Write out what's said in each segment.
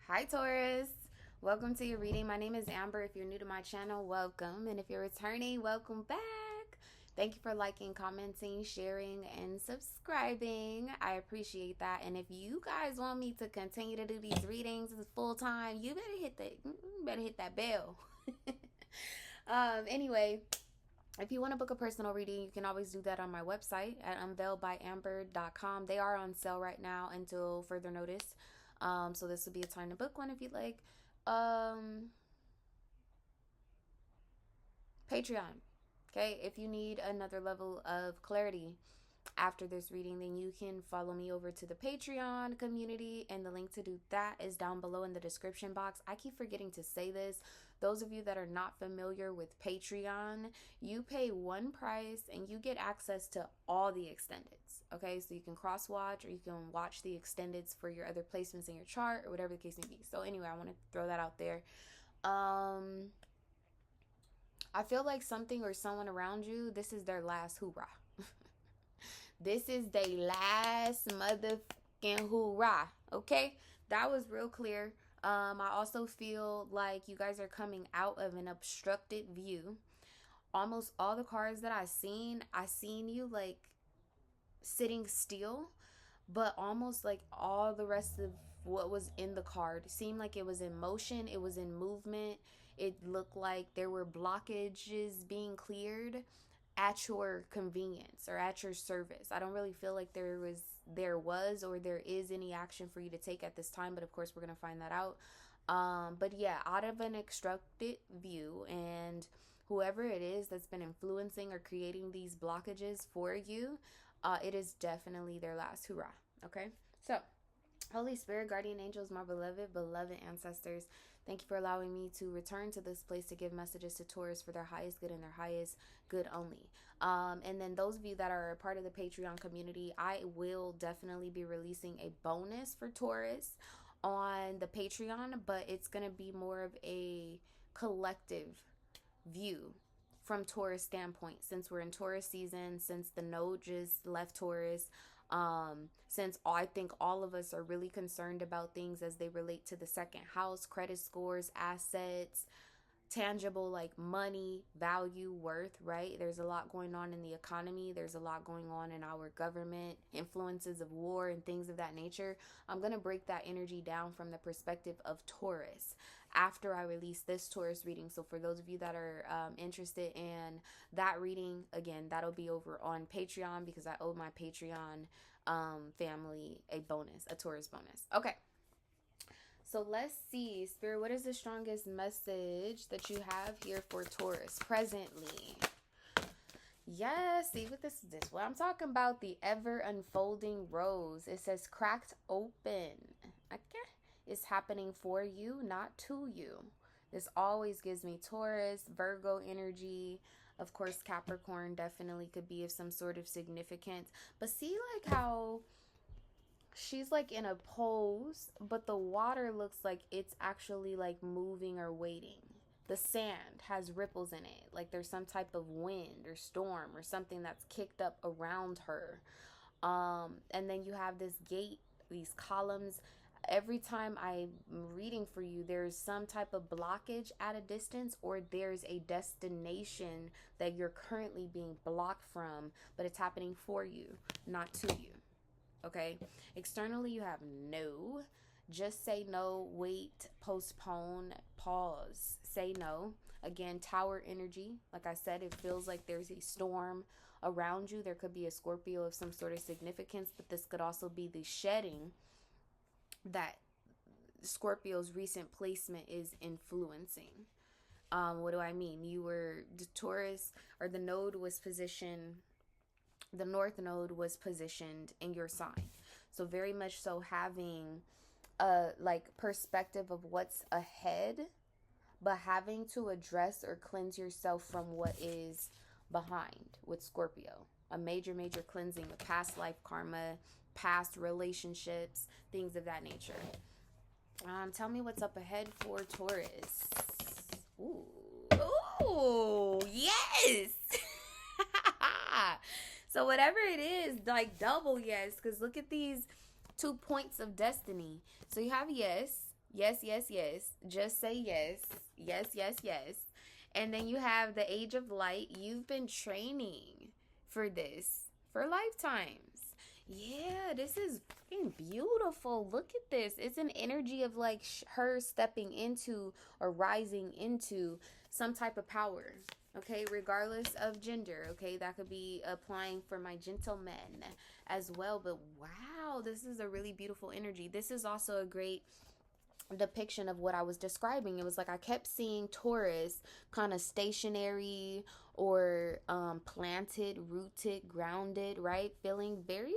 Hi Taurus, welcome to your reading. My name is Amber. If you're new to my channel, welcome, and if you're returning, welcome back. Thank you for liking, commenting, sharing, and subscribing. I appreciate that. And if you guys want me to continue to do these readings full time, you better hit that bell. Anyway, if you want to book a personal reading, you can always do that on my website at UnveiledByAmber.com. They are on sale right now until further notice. So this would be a time to book one if you'd like. Patreon. Okay, if you need another level of clarity after this reading, then you can follow me over to the Patreon community, and the link to do that is down below in the description box. I keep forgetting to say this. Those of you that are not familiar with Patreon, you pay one price and you get access to all the extendeds. Okay, so you can cross watch or you can watch the extendeds for your other placements in your chart or whatever the case may be. So anyway, I want to throw that out there. I feel like something or someone around you, this is their last hoorah. This is their last motherfucking hoorah. Okay? That was real clear. I also feel like you guys are coming out of an obstructed view. Almost all the cards that I seen you like sitting still, but almost like all the rest of what was in the card seemed like it was in motion, it was in movement. It looked like there were blockages being cleared at your convenience or at your service. I don't really feel like there was or there is any action for you to take at this time, but of course we're going to find that out. But yeah, out of an obstructed view, and whoever it is that's been influencing or creating these blockages for you, it is definitely their last hoorah. Okay, so Holy Spirit, guardian angels, my beloved ancestors, thank you for allowing me to return to this place to give messages to Taurus for their highest good and their highest good only. And then those of you that are a part of the Patreon community, I will definitely be releasing a bonus for Taurus on the Patreon, but it's going to be more of a collective view from Taurus standpoint, since we're in Taurus season, since the node just left Taurus, since I think all of us are really concerned about things as they relate to the second house, credit scores, assets, tangible like money, value, worth, right? There's a lot going on in the economy. There's a lot going on in our government, influences of war and things of that nature. I'm going to break that energy down from the perspective of Taurus after I release this Taurus reading. So for those of you that are interested in that reading, again, that'll be over on Patreon because I owe my Patreon family a bonus, a Taurus bonus. Okay. So let's see, Spirit, what is the strongest message that you have here for Taurus presently? Yes, see what this is. What I'm talking about, the ever unfolding rose. It says cracked open. Okay. It's happening for you, not to you. This always gives me Taurus, Virgo energy. Of course, Capricorn definitely could be of some sort of significance. But see like how she's like in a pose, but the water looks like it's actually like moving or waiting. The sand has ripples in it, like there's some type of wind or storm or something that's kicked up around her. And then you have this gate, these columns. Every time I'm reading for you, there's some type of blockage at a distance, or there's a destination that you're currently being blocked from, but it's happening for you, not to you. Okay, externally you have no, just say no, wait, postpone, pause, say no. Again, tower energy, like I said, it feels like there's a storm around you. There could be a Scorpio of some sort of significance, but this could also be the shedding that Scorpio's recent placement is influencing. What do I mean? You were the Taurus, or the node was positioned, the north node was positioned in your sign. So very much so having a like perspective of what's ahead, but having to address or cleanse yourself from what is behind with Scorpio. A major cleansing of past life karma, past relationships, things of that nature. Tell me what's up ahead for Taurus. Ooh, yes. So whatever it is, like double yes, because look at these 2 points of destiny. So you have yes, Yes, yes, yes. Just say yes. Yes, yes, yes. And then you have the Age of Light. You've been training for this for lifetimes. Yeah, this is fucking beautiful. Look at this. It's an energy of like her stepping into or rising into some type of power. Okay, regardless of gender. Okay, that could be applying for my gentlemen as well. But wow, this is a really beautiful energy. This is also a great depiction of what I was describing. It was like I kept seeing Taurus kind of stationary or planted, rooted, grounded, right? Feeling very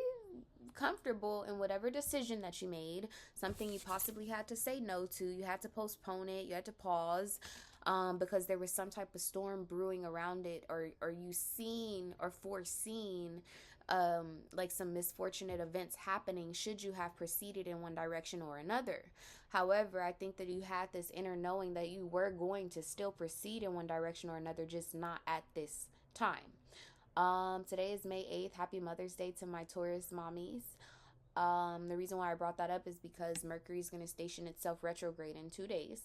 comfortable in whatever decision that you made, something you possibly had to say no to, you had to postpone it, you had to pause, because there was some type of storm brewing around it, or you seen or foreseen like some misfortunate events happening should you have proceeded in one direction or another. However, I think that you had this inner knowing that you were going to still proceed in one direction or another, just not at this time. Today is May 8th. Happy Mother's Day to my Taurus mommies. The reason why I brought that up is because Mercury is going to station itself retrograde in 2 days.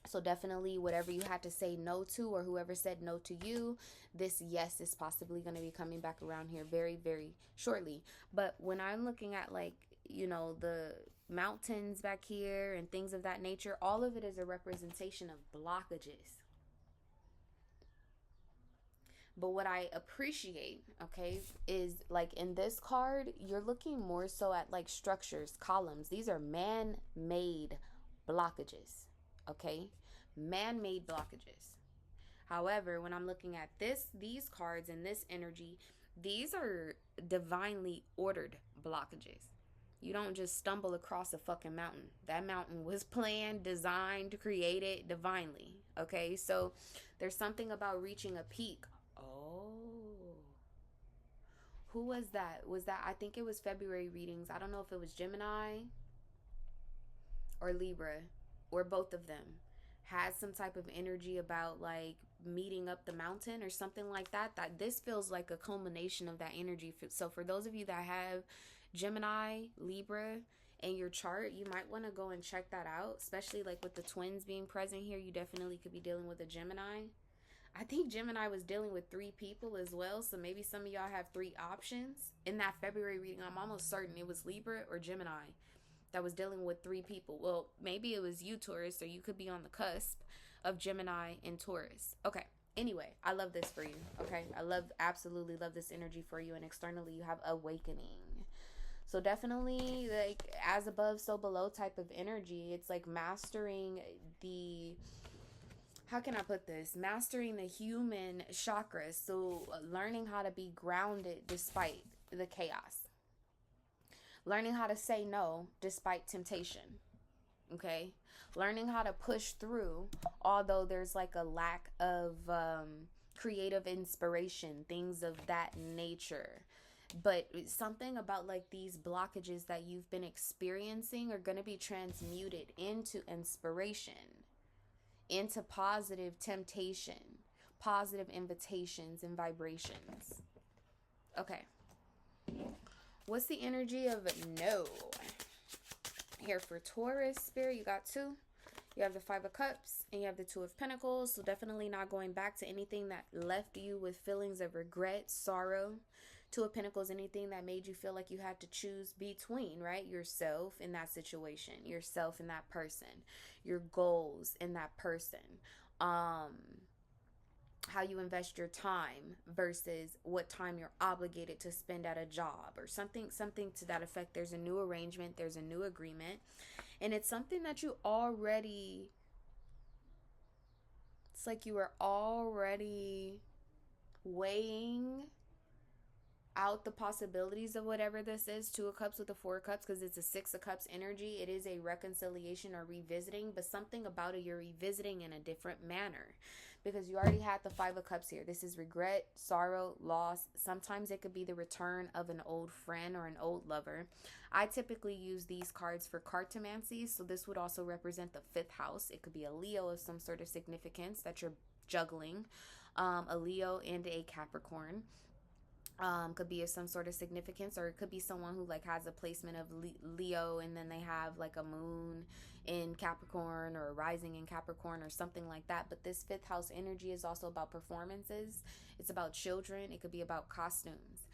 So definitely whatever you had to say no to, or whoever said no to you, this yes is possibly going to be coming back around here very, very shortly. But when I'm looking at like, you know, the mountains back here and things of that nature, all of it is a representation of blockages. But what I appreciate, okay, is like in this card, you're looking more so at like structures, columns. These are man-made blockages, okay? Man-made blockages. However, when I'm looking at these cards and this energy, these are divinely ordered blockages. You don't just stumble across a fucking mountain. That mountain was planned, designed, created divinely, okay? So there's something about reaching a peak. Oh. Who was that? Was that, I think it was February readings. I don't know if it was Gemini or Libra or both of them. Had some type of energy about like meeting up the mountain or something like that. That this feels like a culmination of that energy. So for those of you that have Gemini, Libra in your chart, you might want to go and check that out, especially like with the twins being present here. You definitely could be dealing with a Gemini. I think Gemini was dealing with 3 people as well, so maybe some of y'all have 3 options. In that February reading, I'm almost certain it was Libra or Gemini that was dealing with 3 people. Well, maybe it was you, Taurus, or you could be on the cusp of Gemini and Taurus. Okay, anyway, I love this for you, okay? Absolutely love this energy for you, and externally you have awakening. So definitely, like, as above, so below type of energy. It's like mastering the... how can I put this? Mastering the human chakras. So learning how to be grounded despite the chaos. Learning how to say no despite temptation. Okay? Learning how to push through, although there's like a lack of creative inspiration, things of that nature. But something about like these blockages that you've been experiencing are going to be transmuted into inspiration, into positive temptation, positive invitations and vibrations. Okay. What's the energy of no? Here for Taurus, Spirit, you got 2. You have the 5 of Cups and you have the 2 of Pentacles. So definitely not going back to anything that left you with feelings of regret, sorrow. 2 of Pentacles, anything that made you feel like you had to choose between, right? Yourself in that situation, yourself in that person, your goals in that person, how you invest your time versus what time you're obligated to spend at a job or something to that effect. There's a new arrangement, there's a new agreement, and it's something that you already, it's like you were already weighing out the possibilities of whatever this is. 2 of Cups with the 4 of Cups, because it's a 6 of Cups energy. It is a reconciliation or revisiting, but something about it you're revisiting in a different manner, because you already had the 5 of Cups here. This is regret, sorrow, loss. Sometimes it could be the return of an old friend or an old lover. I typically use these cards for cartomancy, so this would also represent the 5th house. It could be a Leo of some sort of significance that you're juggling, a Leo and a Capricorn. Could be of some sort of significance, or it could be someone who like has a placement of Leo, and then they have like a moon in Capricorn or a rising in Capricorn or something like that. But this fifth house energy is also about performances. It's about children. It could be about costumes.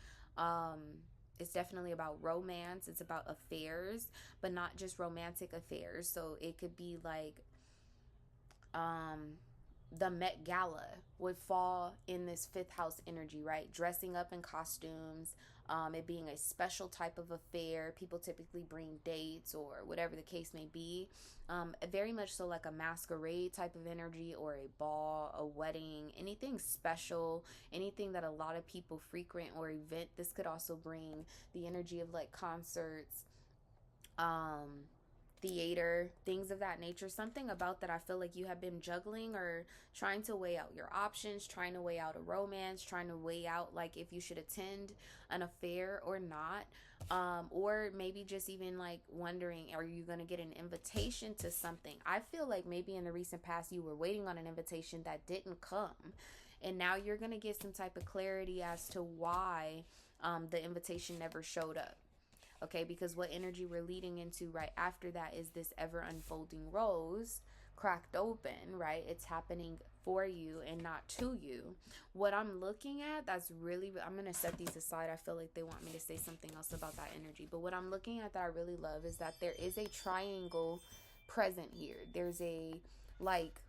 It's definitely about romance. It's about affairs, but not just romantic affairs. So it could be like the Met Gala would fall in this fifth house energy, right? Dressing up in costumes, it being a special type of affair. People typically bring dates or whatever the case may be. Very much so like a masquerade type of energy, or a ball, a wedding, anything special, anything that a lot of people frequent or event. This could also bring the energy of like concerts, theater, things of that nature. Something about that I feel like you have been juggling or trying to weigh out your options, trying to weigh out a romance, trying to weigh out like if you should attend an affair or not. Or maybe just even like wondering, are you going to get an invitation to something? I feel like maybe in the recent past you were waiting on an invitation that didn't come, and now you're going to get some type of clarity as to why the invitation never showed up. Okay, because what energy we're leading into right after that is this ever unfolding rose cracked open, right? It's happening for you and not to you. What I'm looking at, that's really, I'm going to set these aside. I feel like they want me to say something else about that energy. But what I'm looking at that I really love is that there is a triangle present here. There's a, like,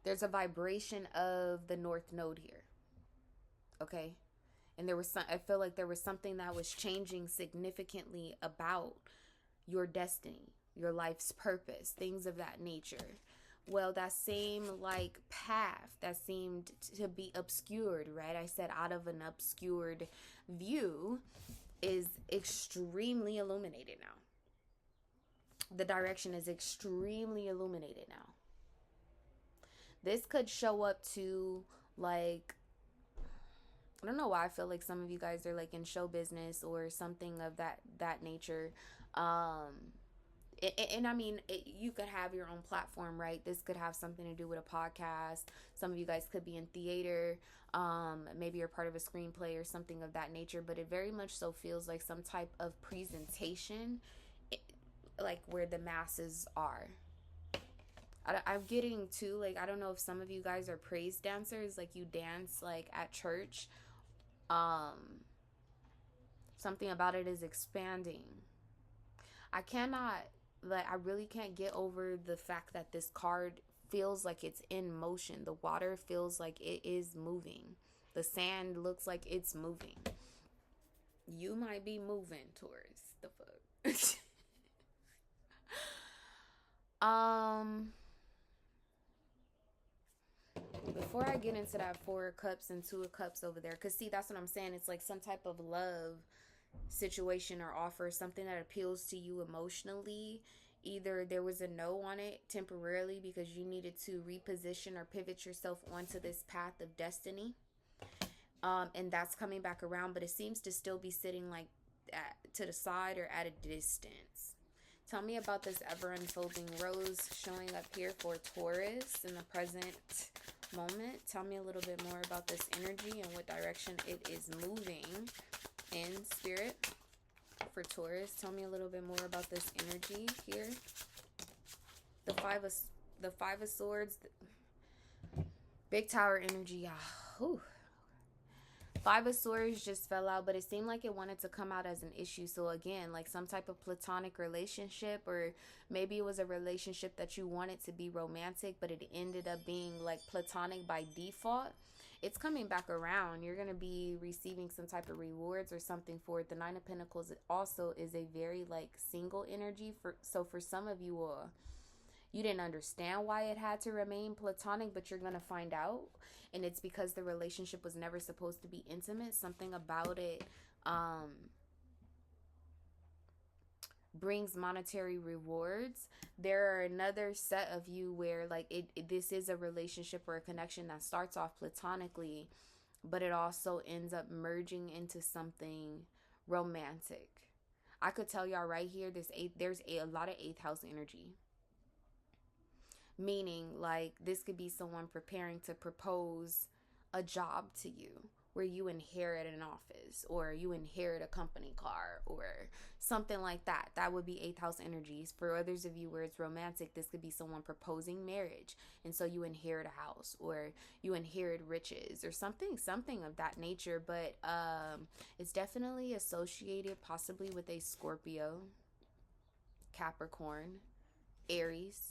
there's a vibration of the North Node here. Okay? And there was some, I feel like there was something that was changing significantly about your destiny, your life's purpose, things of that nature. Well, that same like path that seemed to be obscured, right? I said out of an obscured view is extremely illuminated now. The direction is extremely illuminated now. This could show up to like, I don't know why I feel like some of you guys are like in show business or something of that nature. And I mean, you could have your own platform, right? This could have something to do with a podcast. Some of you guys could be in theater. Maybe you're part of a screenplay or something of that nature. But it very much so feels like some type of presentation, like where the masses are. I'm getting too, like, I don't know if some of you guys are praise dancers, like you dance like at church. Something about it is expanding. I really can't get over the fact that this card feels like it's in motion. The water feels like it is moving. The sand looks like it's moving. You might be moving, Taurus. The fuck? Before I get into that 4 of Cups and 2 of Cups over there, because see, that's what I'm saying. It's like some type of love situation or offer, something that appeals to you emotionally. Either there was a no on it temporarily because you needed to reposition or pivot yourself onto this path of destiny. And that's coming back around, but it seems to still be sitting like to the side or at a distance. Tell me about this ever unfolding rose showing up here for Taurus in the present moment. Tell me a little bit more about this energy and what direction it is moving in, spirit, for Taurus. Tell me a little bit more about this energy here. The five of swords, big tower energy. Whew. 5 of Swords just fell out, but it seemed like it wanted to come out as an issue. So again, like some type of platonic relationship, or maybe it was a relationship that you wanted to be romantic, but it ended up being like platonic by default. It's coming back around. You're going to be receiving some type of rewards or something for it. The 9 of Pentacles also is a very like single energy. So for some of you, you didn't understand why it had to remain platonic, but you're going to find out. And it's because the relationship was never supposed to be intimate. Something about it brings monetary rewards. There are another set of you where like this is a relationship or a connection that starts off platonically, but it also ends up merging into something romantic. I could tell y'all right here, there's a lot of 8th house energy. Meaning, like, this could be someone preparing to propose a job to you, where you inherit an office or you inherit a company car or something like that. That would be eighth house energies. For others of you where it's romantic, this could be someone proposing marriage, and so you inherit a house or you inherit riches or something of that nature. But it's definitely associated possibly with a Scorpio, Capricorn, Aries.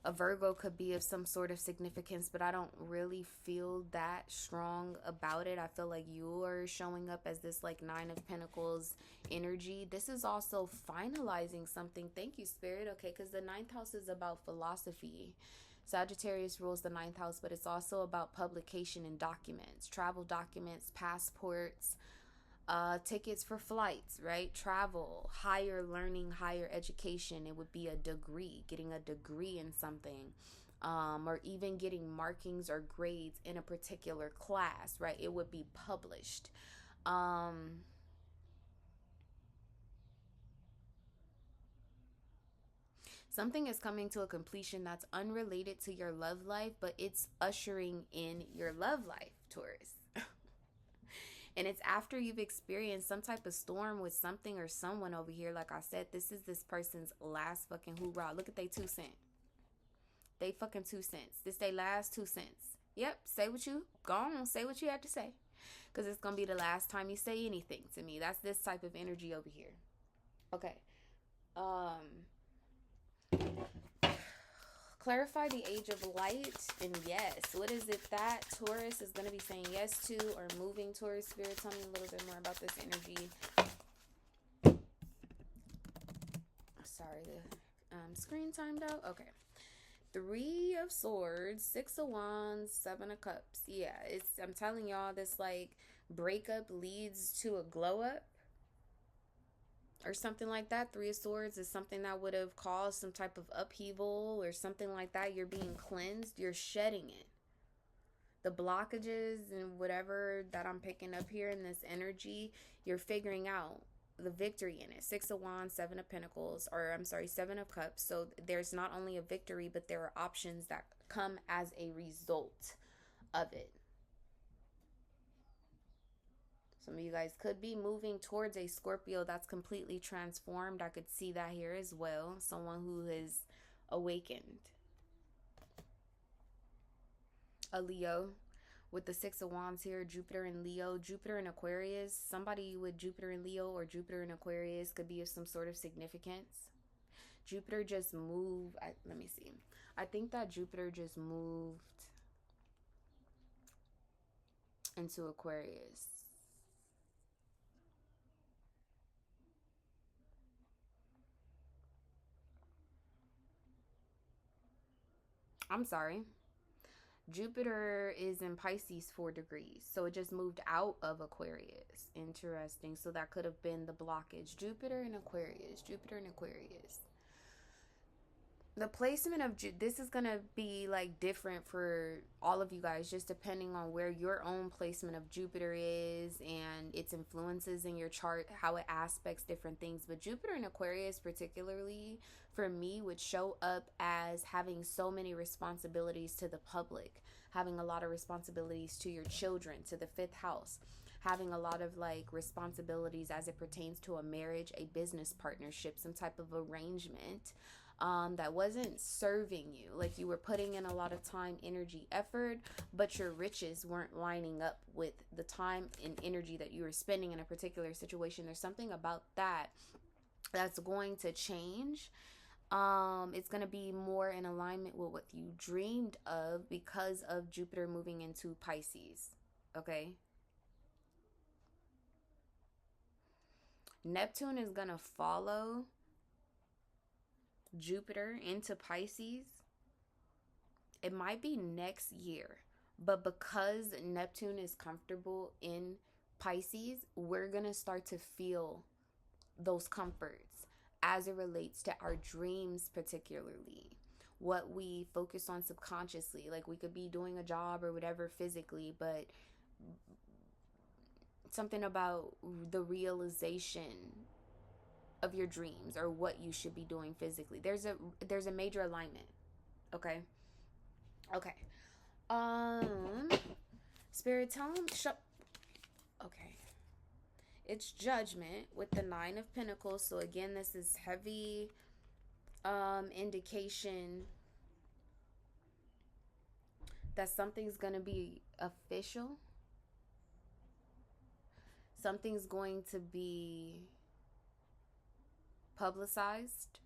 A Virgo could be of some sort of significance, but I don't really feel that strong about it. I feel like you are showing up as this like Nine of Pentacles energy. This is also finalizing something. Thank you, Spirit. Okay, because the ninth house is about philosophy. Sagittarius rules the ninth house, but it's also about publication and documents, travel documents, passports, tickets for flights, right? Travel, higher learning, higher education. It would be a degree, getting a degree in something, or even getting markings or grades in a particular class, right? It would be published. Something is coming to a completion that's unrelated to your love life, but it's ushering in your love life, Taurus. And it's after you've experienced some type of storm with something or someone over here. Like I said, this is this person's last fucking hoorah. Look at they 2 cents. They fucking 2 cents. This they last 2 cents. Yep, say what you, go on, say what you have to say. Because it's going to be the last time you say anything to me. That's this type of energy over here. Okay. Clarify the age of light, and yes, what is it that Taurus is going to be saying yes to or moving towards? Spirit, tell me a little bit more about this energy. Sorry, the screen timed out. Okay. 3 of Swords, 6 of Wands, 7 of Cups. Yeah, I'm telling y'all, this like breakup leads to a glow up or something like that. 3 of Swords is something that would have caused some type of upheaval or something like that. You're being cleansed. You're shedding it. The blockages and whatever that I'm picking up here in this energy, you're figuring out the victory in it. 6 of Wands, 7 of Pentacles, or I'm sorry, 7 of Cups. So there's not only a victory, but there are options that come as a result of it. Some of you guys could be moving towards a Scorpio that's completely transformed. I could see that here as well. Someone who is awakened. A Leo with the 6 of Wands here. Jupiter and Leo. Jupiter and Aquarius. Somebody with Jupiter and Leo or Jupiter and Aquarius could be of some sort of significance. Jupiter just moved. Let me see. I think that Jupiter just moved into Aquarius. I'm sorry. Jupiter is in Pisces 4 degrees. So it just moved out of Aquarius. Interesting. So that could have been the blockage. Jupiter and Aquarius. Jupiter and Aquarius. The placement of this is going to be like different for all of you guys, just depending on where your own placement of Jupiter is and its influences in your chart, how it aspects different things. But Jupiter in Aquarius particularly for me would show up as having so many responsibilities to the public, having a lot of responsibilities to your children, to the 5th house, having a lot of like responsibilities as it pertains to a marriage, a business partnership, some type of arrangement that wasn't serving you. Like you were putting in a lot of time, energy, effort, but your riches weren't lining up with the time and energy that you were spending in a particular situation. There's something about that that's going to change. It's going to be more in alignment with what you dreamed of because of Jupiter moving into Pisces. Okay. Neptune is going to follow Jupiter into Pisces. It might be next year, but because Neptune is comfortable in Pisces, we're gonna start to feel those comforts as it relates to our dreams, particularly what we focus on subconsciously. Like we could be doing a job or whatever physically, but something about the realization of your dreams or what you should be doing physically. There's a major alignment. Okay. Okay. Spirit, tell them. Okay. It's Judgment with the Nine of Pentacles. So again, this is heavy indication that something's going to be official. Something's going to be publicized.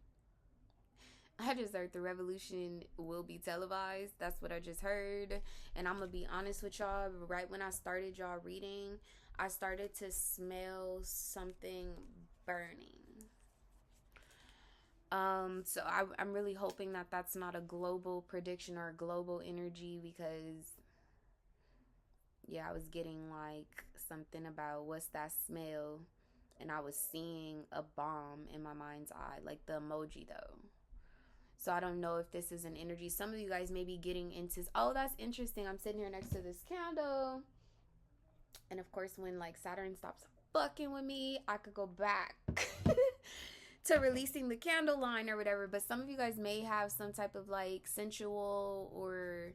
I just heard the revolution will be televised. That's what I just heard. And I'm going to be honest with y'all. Right when I started y'all reading, I started to smell something burning. So I'm really hoping that that's not a global prediction or a global energy, because yeah, I was getting like something about what's that smell, and I was seeing a bomb in my mind's eye, like the emoji though. So I don't know if this is an energy. Some of you guys may be getting into, oh, that's interesting. I'm sitting here next to this candle. And of course, when like Saturn stops fucking with me, I could go back to releasing the candle line or whatever. But some of you guys may have some type of like sensual or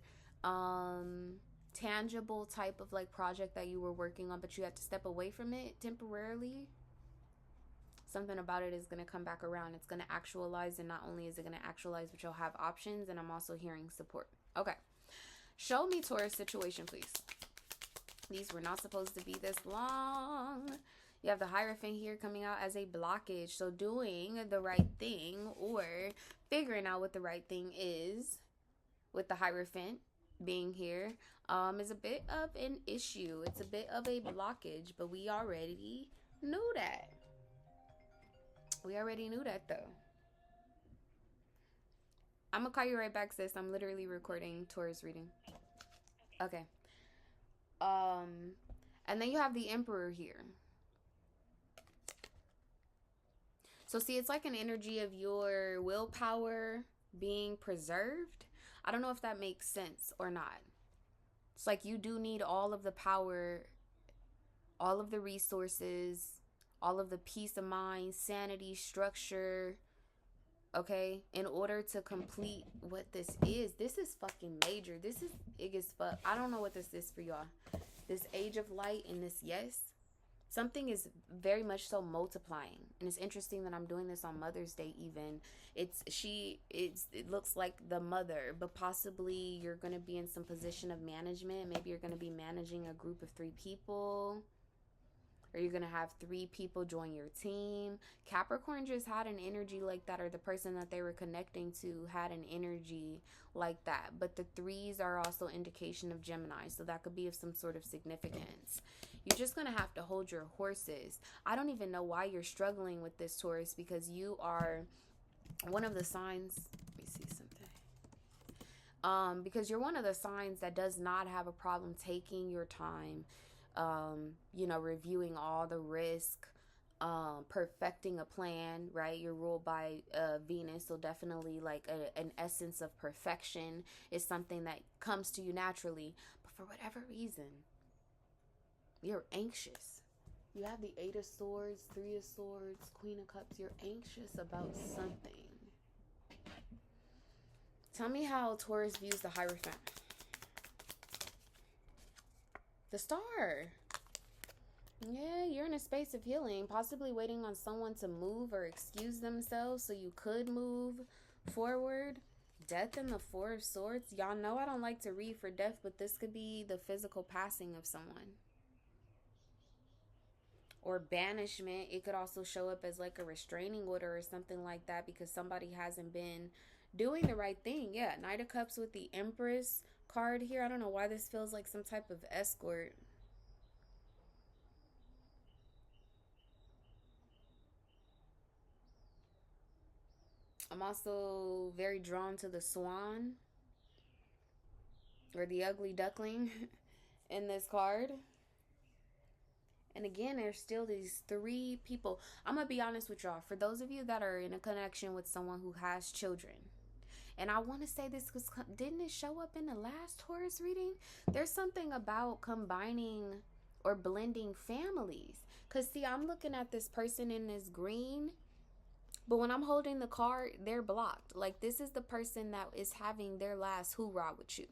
tangible type of like project that you were working on, but you had to step away from it temporarily. Something about it is going to come back around. It's going to actualize, and not only is it going to actualize, but you'll have options. And I'm also hearing support. Okay. Show me Taurus situation, please. These were not supposed to be this long. You have the Hierophant here coming out as a blockage. So doing the right thing or figuring out what the right thing is with the Hierophant being here is a bit of an issue. It's a bit of a blockage, but we already knew that. We already knew that though. I'm gonna call you right back, sis. I'm literally recording Taurus reading. Okay. And then you have the Emperor here. So see, it's like an energy of your willpower being preserved. I don't know if that makes sense or not. It's like you do need all of the power, all of the resources, all of the peace of mind, sanity, structure, okay, in order to complete what this is. This is fucking major. This is big as fuck. I don't know what this is for y'all. This Age of Light and this, yes, something is very much so multiplying. And it's interesting that I'm doing this on Mother's Day even. It looks like the mother, but possibly you're going to be in some position of management. Maybe you're going to be managing a group of 3 people. Or you're going to have 3 people join your team. Capricorn just had an energy like that, or the person that they were connecting to had an energy like that. But the 3s are also indication of Gemini, so that could be of some sort of significance. You're just going to have to hold your horses. I don't even know why you're struggling with this, Taurus, because you are one of the signs. Let me see something. Because you're one of the signs that does not have a problem taking your time, reviewing all the risk, perfecting a plan, right? You're ruled by Venus, so definitely like an essence of perfection is something that comes to you naturally. But for whatever reason, you're anxious. You have the 8 of Swords, 3 of Swords, Queen of Cups. You're anxious about something. Tell me how Taurus views the Hierophant. The Star. Yeah, you're in a space of healing, possibly waiting on someone to move or excuse themselves so you could move forward. Death and the 4 of Swords. Y'all know I don't like to read for death, but this could be the physical passing of someone. Or banishment. It could also show up as like a restraining order or something like that because somebody hasn't been doing the right thing. Yeah, Knight of Cups with the Empress card here. I don't know why this feels like some type of escort. I'm also very drawn to the Swan or the Ugly Duckling in this card. And again, there's still these 3 people. I'm going to be honest with y'all. For those of you that are in a connection with someone who has children, and I want to say this because didn't it show up in the last Taurus reading? There's something about combining or blending families. Because see, I'm looking at this person in this green, But when I'm holding the card, they're blocked. Like, this is the person that is having their last hoorah with you.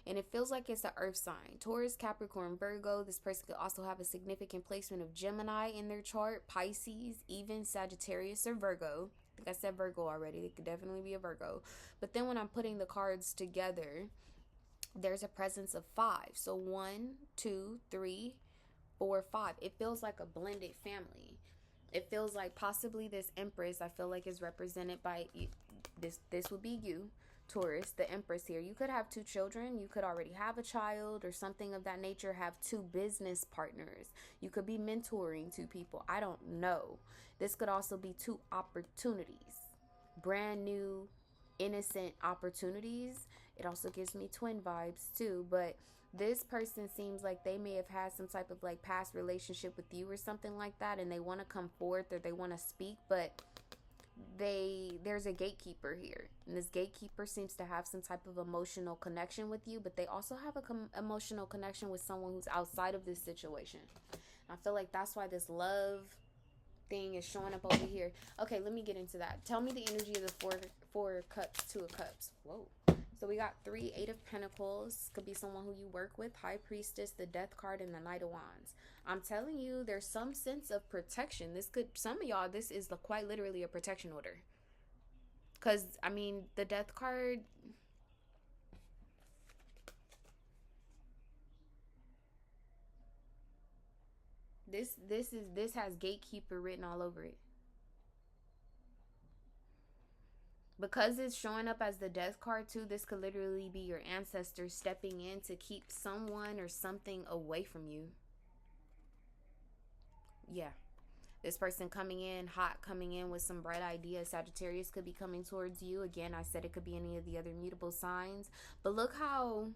And it feels like it's an earth sign. Taurus, Capricorn, Virgo. This person could also have a significant placement of Gemini in their chart. Pisces, even Sagittarius or Virgo. I think I said Virgo already. It could definitely be a Virgo. But then when I'm putting the cards together, there's a presence of 5. So 1, 2, 3, 4, 5. It feels like a blended family. It feels like possibly this Empress, I feel like, is represented by this would be you, Taurus, the Empress here. You could have 2 children. You could already have a child or something of that nature. Have 2 business partners. You could be mentoring 2 people. I don't know. This could also be 2 opportunities. Brand new, innocent opportunities. It also gives me twin vibes too. But this person seems like they may have had some type of like past relationship with you or something like that, and they want to come forth or they want to speak, but there's a gatekeeper here, and this gatekeeper seems to have some type of emotional connection with you, but they also have a emotional connection with someone who's outside of this situation. I feel like that's why this love thing is showing up over here. Okay, let me get into that. Tell me the energy of the four cups, 2 of cups. Whoa. So we got 3, 8 of Pentacles. Could be someone who you work with. High Priestess, the Death card, and the Knight of Wands. I'm telling you, there's some sense of protection. This could, some of y'all, this is quite literally a protection order. Because, I mean, the Death card, this has gatekeeper written all over it. Because it's showing up as the Death card too, this could literally be your ancestors stepping in to keep someone or something away from you. Yeah. This person coming in hot, coming in with some bright ideas. Sagittarius could be coming towards you. Again, I said it could be any of the other mutable signs. But look how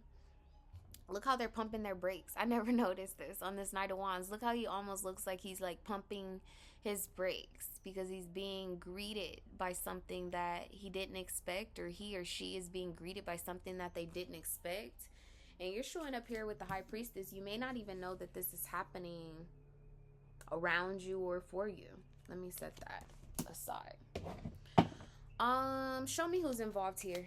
they're pumping their brakes. I never noticed this on this Knight of Wands. Look how he almost looks like he's like pumping his brakes because he's being greeted by something that he didn't expect, or he or she is being greeted by something that they didn't expect. And you're showing up here with the High Priestess. You may not even know that this is happening around you or for you. Let me set that aside. Show me who's involved here.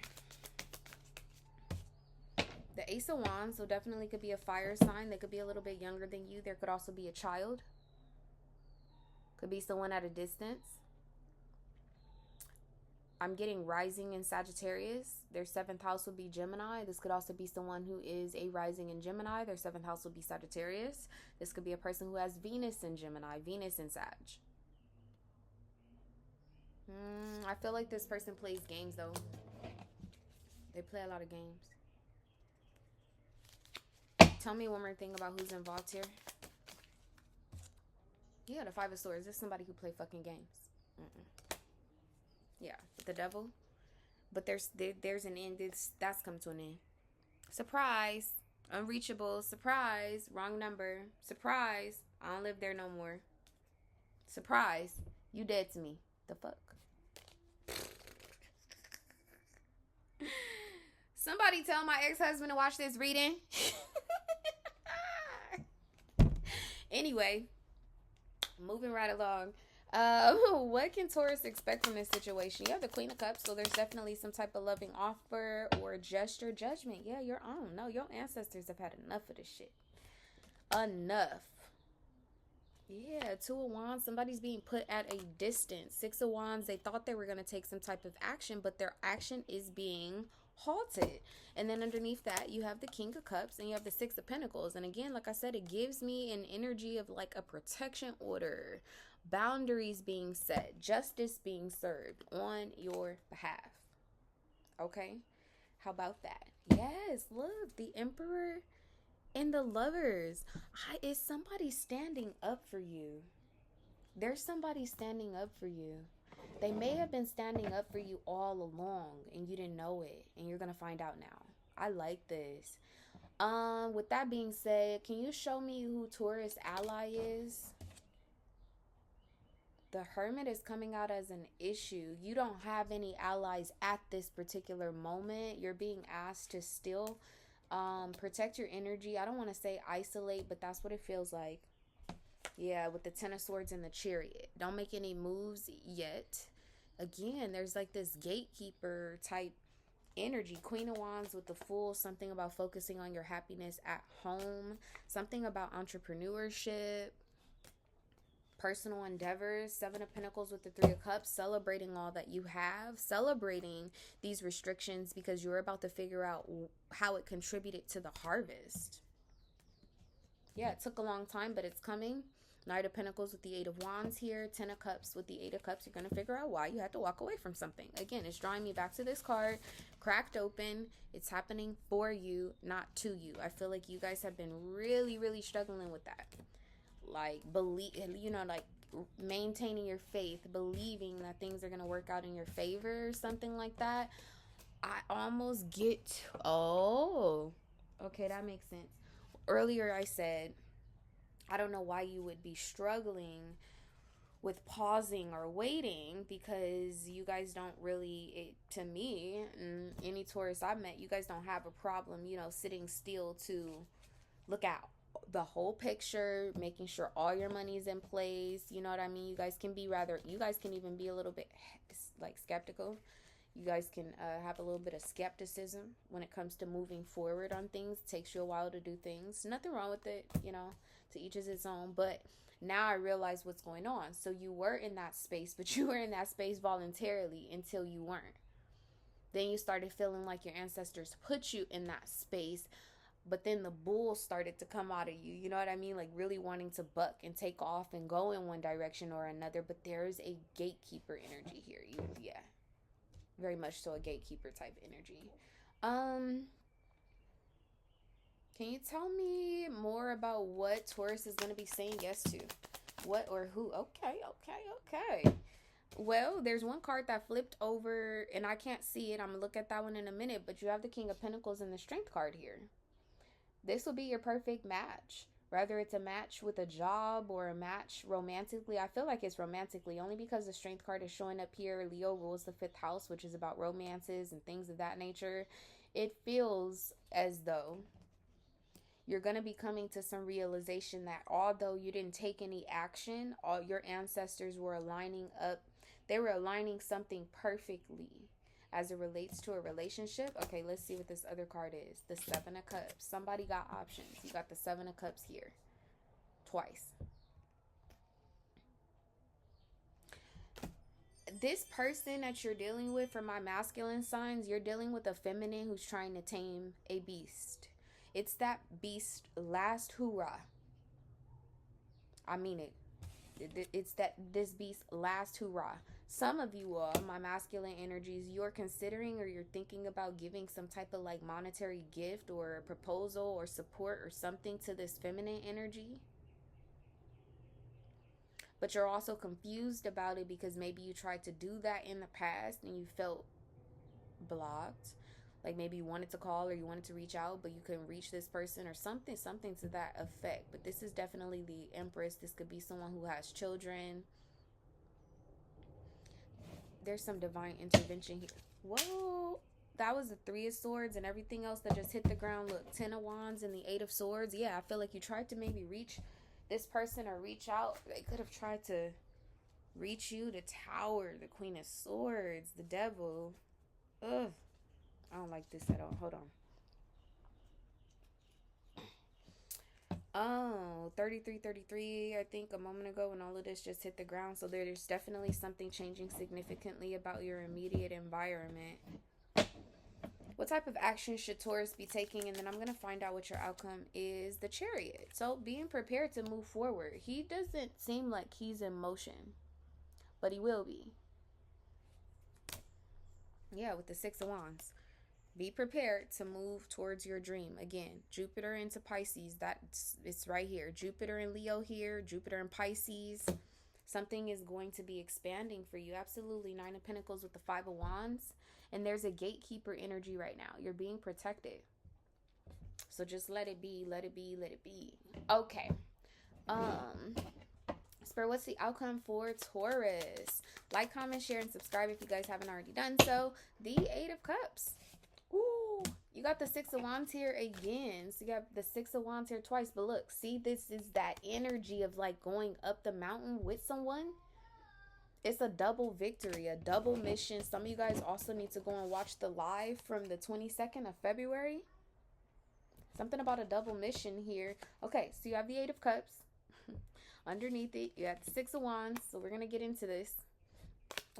The Ace of Wands, so definitely could be a fire sign. They could be a little bit younger than you. There could also be a child. Could be someone at a distance. I'm getting rising in Sagittarius. Their 7th house would be Gemini. This could also be someone who is a rising in Gemini. Their 7th house would be Sagittarius. This could be a person who has Venus in Gemini, Venus in Sag. I feel like this person plays games though. They play a lot of games. Tell me one more thing about who's involved here. Yeah, the 5 of Swords. There's somebody who play fucking games. Yeah, the Devil. But there's an end. That's come to an end. Surprise. Unreachable. Surprise. Wrong number. Surprise. I don't live there no more. Surprise. You dead to me. The fuck? Somebody tell my ex-husband to watch this reading. Anyway, moving right along. What can Taurus expect from this situation? You have the Queen of Cups, so there's definitely some type of loving offer or gesture. Judgment. Yeah, your own. No, your ancestors have had enough of this shit. Enough. Yeah, 2 of Wands. Somebody's being put at a distance. 6 of Wands. They thought they were going to take some type of action, but their action is being halted. And then underneath that, you have the King of Cups and you have the 6 of Pentacles. And again, like I said, it gives me an energy of like a protection order, boundaries being set, justice being served on your behalf. Okay, how about that? Yes, look, the Emperor and the Lovers. Is somebody standing up for you? There's somebody standing up for you. They may have been standing up for you all along and you didn't know it, and you're gonna find out now. I like this. With that being said, can you show me who Taurus ally is? The Hermit is coming out as an issue. You don't have any allies at this particular moment. You're being asked to still protect your energy. I don't want to say isolate, but that's what it feels like. Yeah, with the 10 of Swords and the Chariot. Don't make any moves yet. Again, there's like this gatekeeper type energy. Queen of Wands with the Fool, something about focusing on your happiness at home, something about entrepreneurship, personal endeavors. Seven of Pentacles with the Three of Cups, celebrating all that you have, celebrating these restrictions because you're about to figure out how it contributed to the harvest. Yeah, it took a long time, but it's coming. Knight of Pentacles with the Eight of Wands here. Ten of Cups with the Eight of Cups. You're going to figure out why you had to walk away from something. Again, it's drawing me back to this card. Cracked open. It's happening for you, not to you. I feel like you guys have been really, really struggling with that. Like, believe, you know, like maintaining your faith, believing that things are going to work out in your favor or something like that. I almost get, oh, okay, that makes sense. Earlier I said, I don't know why you would be struggling with pausing or waiting, because you guys don't really, to me, any Taurus I've met, you guys don't have a problem, you know, sitting still to look at the whole picture, making sure all your money is in place. You know what I mean? You guys can even be a little bit like skeptical. You guys can have a little bit of skepticism when it comes to moving forward on things. It takes you a while to do things. Nothing wrong with it, you know, to each is its own. But now I realize what's going on. So you were in that space, but you were in that space voluntarily until you weren't. Then you started feeling like your ancestors put you in that space, but then the bull started to come out of you. You know what I mean? Like really wanting to buck and take off and go in one direction or another. But there's a gatekeeper energy here. Yeah. Very much so a gatekeeper type energy. Can you tell me more about what Taurus is going to be saying yes to? What or who? Okay. Well, there's one card that flipped over and I can't see it. I'm going to look at that one in a minute. But you have the King of Pentacles and the Strength card here. This will be your perfect match. Whether it's a match with a job or a match romantically. I feel like it's romantically only because the Strength card is showing up here. Leo rules the 5th house, which is about romances and things of that nature. It feels as though you're going to be coming to some realization that although you didn't take any action, all your ancestors were aligning up. They were aligning something perfectly as it relates to a relationship. Okay, let's see what this other card is. The Seven of Cups. Somebody got options. You got the Seven of Cups here. Twice. This person that you're dealing with, for my masculine signs, you're dealing with a feminine who's trying to tame a beast. It's that beast last hurrah. I mean it. It's that this beast last hurrah. Some of you all, my masculine energies, you're considering or you're thinking about giving some type of like monetary gift or a proposal or support or something to this feminine energy. But you're also confused about it because maybe you tried to do that in the past and you felt blocked. Like maybe you wanted to call or you wanted to reach out, but you couldn't reach this person or something to that effect. But this is definitely the Empress. This could be someone who has children. There's some divine intervention here. Whoa. That was the Three of Swords and everything else that just hit the ground. Look, 10 of Wands and the 8 of Swords. Yeah, I feel like you tried to maybe reach this person or reach out. They could have tried to reach you. The Tower, the Queen of Swords, the Devil. Ugh. I don't like this at all. Hold on. Oh, 33, I think a moment ago when all of this just hit the ground. So there's definitely something changing significantly about your immediate environment. What type of action should Taurus be taking? And then I'm going to find out what your outcome is. The Chariot. So being prepared to move forward. He doesn't seem like he's in motion, but he will be. Yeah, with the 6 of Wands. Be prepared to move towards your dream. Again, Jupiter into Pisces. It's right here. Jupiter in Leo here. Jupiter in Pisces. Something is going to be expanding for you. Absolutely. 9 of Pentacles with the 5 of Wands. And there's a gatekeeper energy right now. You're being protected. So just let it be. Let it be. Let it be. Okay. Spirit, what's the outcome for Taurus? Like, comment, share, and subscribe if you guys haven't already done so. The 8 of Cups. Ooh, you got the 6 of Wands here again. So you got the 6 of Wands here twice. But look, see, this is that energy of like going up the mountain with someone. It's a double victory, a double mission. Some of you guys also need to go and watch the live from the 22nd of February. Something about a double mission here. Okay, so you have the Eight of Cups. Underneath it, you have the Six of Wands. So we're going to get into this.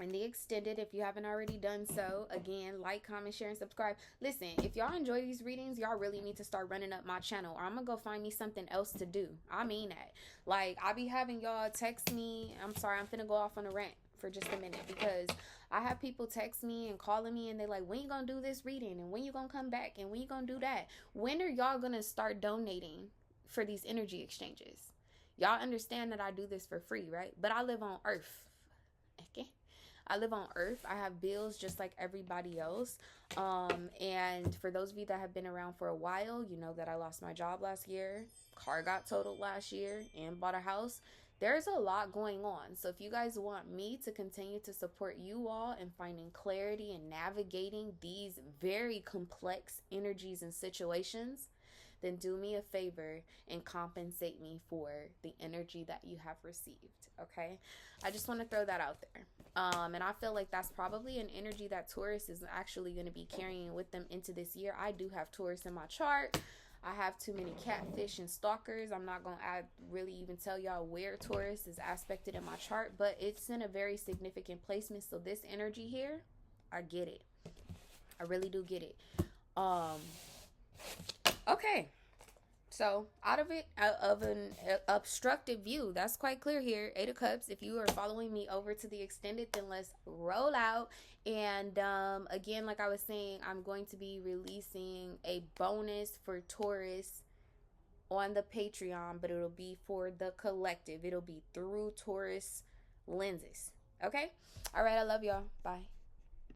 And the extended, if you haven't already done so, again, like, comment, share, and subscribe. Listen, if y'all enjoy these readings, y'all really need to start running up my channel, or I'm gonna go find me something else to do. I mean that. Like, I be having y'all text me. I'm sorry, I'm finna go off on a rant for just a minute, because I have people text me and calling me, and they like, when you gonna do this reading, and when you gonna come back, and when you gonna do that? When are y'all gonna start donating for these energy exchanges? Y'all understand that I do this for free, right? But I live on Earth. Okay, I live on Earth. I have bills just like everybody else. And for those of you that have been around for a while, you know that I lost my job last year, car got totaled last year, and bought a house. There's a lot going on. So if you guys want me to continue to support you all in finding clarity and navigating these very complex energies and situations, then do me a favor and compensate me for the energy that you have received, okay? I just want to throw that out there. And I feel like that's probably an energy that Taurus is actually going to be carrying with them into this year. I do have Taurus in my chart. I have too many catfish and stalkers. I'm not going to really even tell y'all where Taurus is aspected in my chart, but it's in a very significant placement. So this energy here, I get it. I really do get it. Okay, so out of an obstructed view, that's quite clear here. Eight of Cups. If you are following me over to the extended, then let's roll out. And again, like I was saying, I'm going to be releasing a bonus for Taurus on the Patreon, but it'll be for the collective. It'll be through Taurus lenses. Okay? All right, I love y'all. Bye.